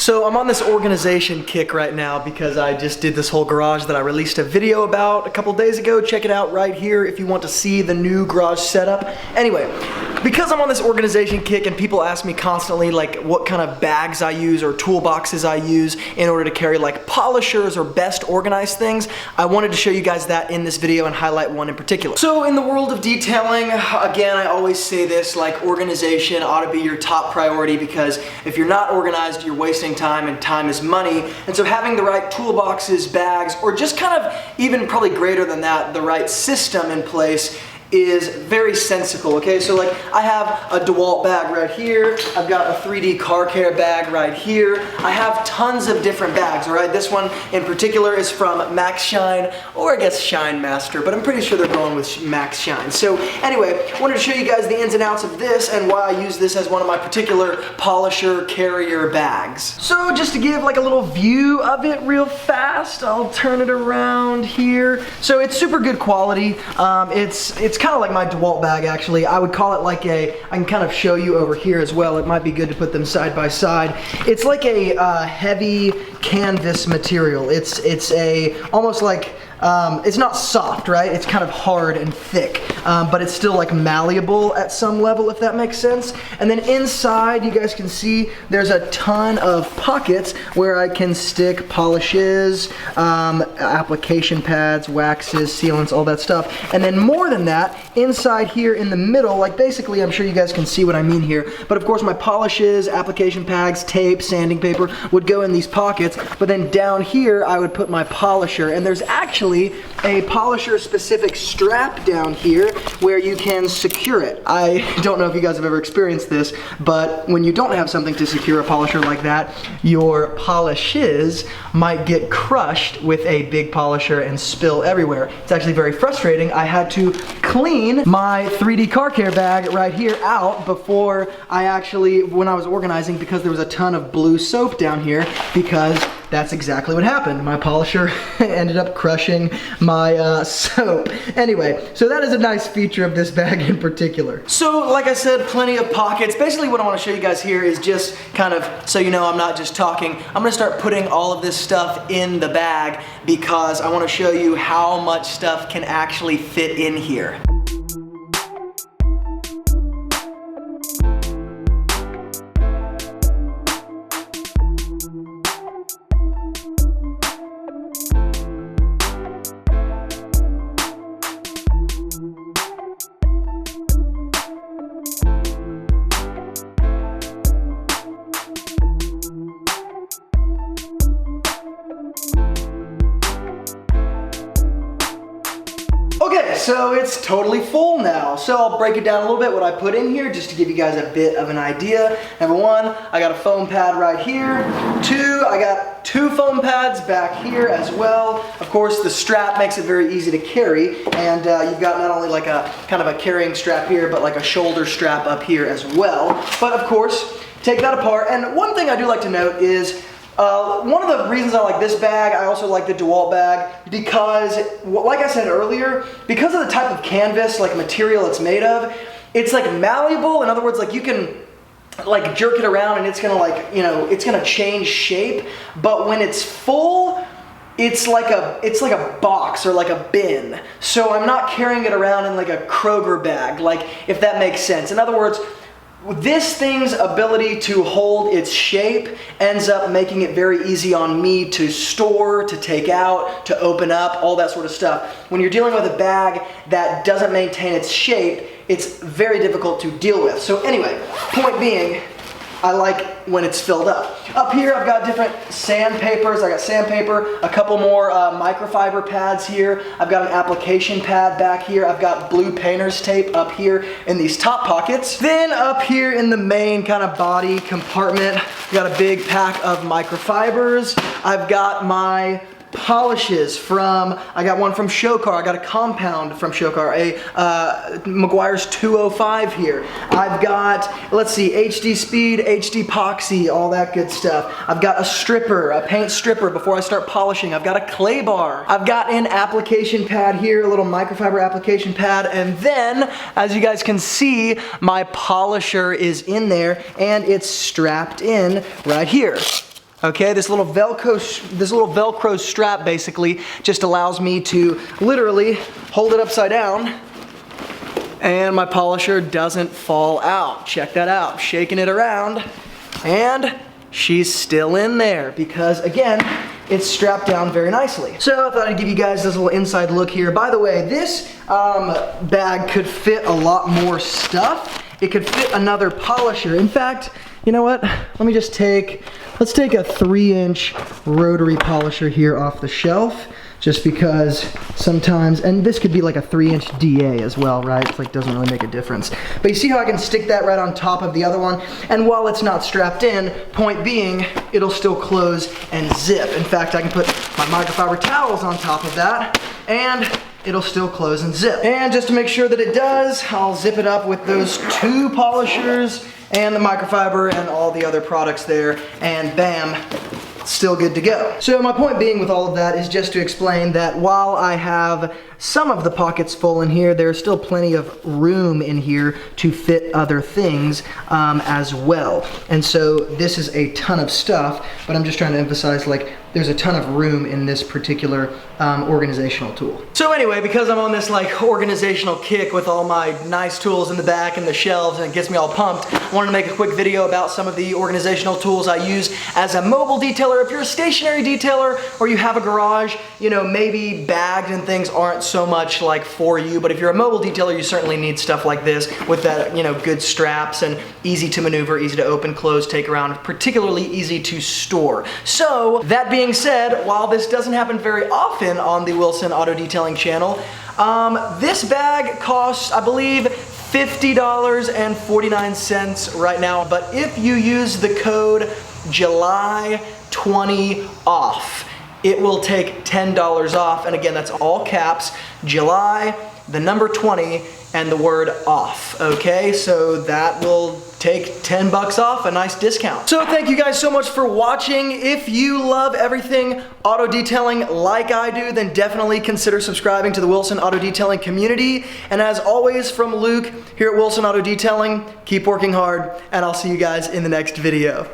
So I'm on this organization kick right now because I just did this whole garage that I released a video about a couple days ago. Check it out right here if you want to see the new garage setup. Anyway, because I'm on this organization kick and people ask me constantly like what kind of bags I use or toolboxes I use in order to carry like polishers or best organized things, I wanted to show you guys that in this video and highlight one in particular. So in the world of detailing, again, I always say this, like organization ought to be your top priority, because if you're not organized, you're wasting time, and time is money. And so having the right toolboxes, bags, or just kind of even probably greater than that, the right system in place is very sensical, okay? So like I have a DeWalt bag right here, I've got a 3D car care bag right here, I have tons of different bags, all right? This one in particular is from Max Shine, or I guess Shine Master, but I'm pretty sure they're going with Max Shine. So anyway, I wanted to show you guys the ins and outs of this and why I use this as one of my particular polisher carrier bags. So just to give like a little view of it real fast, I'll turn it around here. So it's super good quality. It's kind of like my DeWalt bag actually. I would call it like I can kind of show you over here as well. It might be good to put them side by side. It's like a heavy canvas material. It's almost like, it's not soft, right? It's kind of hard and thick, but it's still like malleable at some level, if that makes sense. And then inside, you guys can see there's a ton of pockets where I can stick polishes, application pads, waxes, sealants, all that stuff. And then more than that, inside here in the middle, like basically, I'm sure you guys can see what I mean here, but of course my polishes, application pads, tape, sanding paper would go in these pockets, but then down here, I would put my polisher, and there's actually a polisher specific strap down here where you can secure it. I don't know if you guys have ever experienced this, but when you don't have something to secure a polisher like that, your polishes might get crushed with a big polisher and spill everywhere. It's actually very frustrating. I had to clean my 3D car care bag right here out before when I was organizing, because there was a ton of blue soap down here, because that's exactly what happened. My polisher ended up crushing my soap. Anyway, so that is a nice feature of this bag in particular. So like I said, plenty of pockets. Basically what I want to show you guys here is just kind of, so you know I'm not just talking, I'm gonna start putting all of this stuff in the bag because I want to show you how much stuff can actually fit in here. Okay, so it's totally full now. So I'll break it down a little bit what I put in here just to give you guys a bit of an idea. Number one, I got a foam pad right here. Two, I got two foam pads back here as well. Of course, the strap makes it very easy to carry, and you've got not only like a kind of a carrying strap here, but like a shoulder strap up here as well. But of course, take that apart. And one thing I do like to note is one of the reasons I like this bag, I also like the DeWalt bag, because, like I said earlier, because of the type of canvas, like material it's made of, it's like malleable. In other words, like you can like jerk it around and it's gonna like, you know, it's gonna change shape. But when it's full, it's like a box or like a bin. So I'm not carrying it around in like a Kroger bag, like if that makes sense. In other words, this thing's ability to hold its shape ends up making it very easy on me to store, to take out, to open up, all that sort of stuff. When you're dealing with a bag that doesn't maintain its shape, it's very difficult to deal with. So anyway, point being, I like when it's filled up. Up here I've got different sandpapers. I got sandpaper, a couple more microfiber pads here. I've got an application pad back here. I've got blue painter's tape up here in these top pockets. Then up here in the main kind of body compartment, I've got a big pack of microfibers. I've got my polishes from, I got one from Showcar, I got a compound from Showcar, a Meguiar's 205 here. I've got, let's see, HD Speed, HD Epoxy, all that good stuff. I've got a stripper, a paint stripper before I start polishing. I've got a clay bar. I've got an application pad here, a little microfiber application pad, and then, as you guys can see, my polisher is in there and it's strapped in right here. Okay, this little Velcro strap basically just allows me to literally hold it upside down and my polisher doesn't fall out. Check that out, shaking it around and she's still in there because again, it's strapped down very nicely. So I thought I'd give you guys this little inside look here. By the way, this bag could fit a lot more stuff. It could fit another polisher. In fact, you know what? Let's take a 3-inch rotary polisher here off the shelf, just because sometimes, and this could be like a 3-inch DA as well, right? It's like, doesn't really make a difference. But you see how I can stick that right on top of the other one? And while it's not strapped in, point being, it'll still close and zip. In fact, I can put my microfiber towels on top of that, and it'll still close and zip. And just to make sure that it does, I'll zip it up with those 2 polishers and the microfiber and all the other products there, and bam, still good to go. So my point being with all of that is just to explain that while I have some of the pockets full in here, there's still plenty of room in here to fit other things as well. And so this is a ton of stuff, but I'm just trying to emphasize, like, there's a ton of room in this particular organizational tool. So anyway, because I'm on this like organizational kick with all my nice tools in the back and the shelves and it gets me all pumped, I wanted to make a quick video about some of the organizational tools I use as a mobile detailer. If you're a stationary detailer or you have a garage, you know, maybe bags and things aren't so much like for you, but if you're a mobile detailer, you certainly need stuff like this with that, you know, good straps and easy to maneuver, easy to open, close, take around, particularly easy to store. So that being said, while this doesn't happen very often on the Wilson Auto Detailing channel, this bag costs, I believe, $50.49 right now, but if you use the code July20OFF, it will take $10 off, and again, that's all caps, July, the number 20, and the word off, okay? So that will take 10 bucks off, a nice discount. So thank you guys so much for watching. If you love everything auto detailing like I do, then definitely consider subscribing to the Wilson Auto Detailing community. And as always, from Luke here at Wilson Auto Detailing, keep working hard, and I'll see you guys in the next video.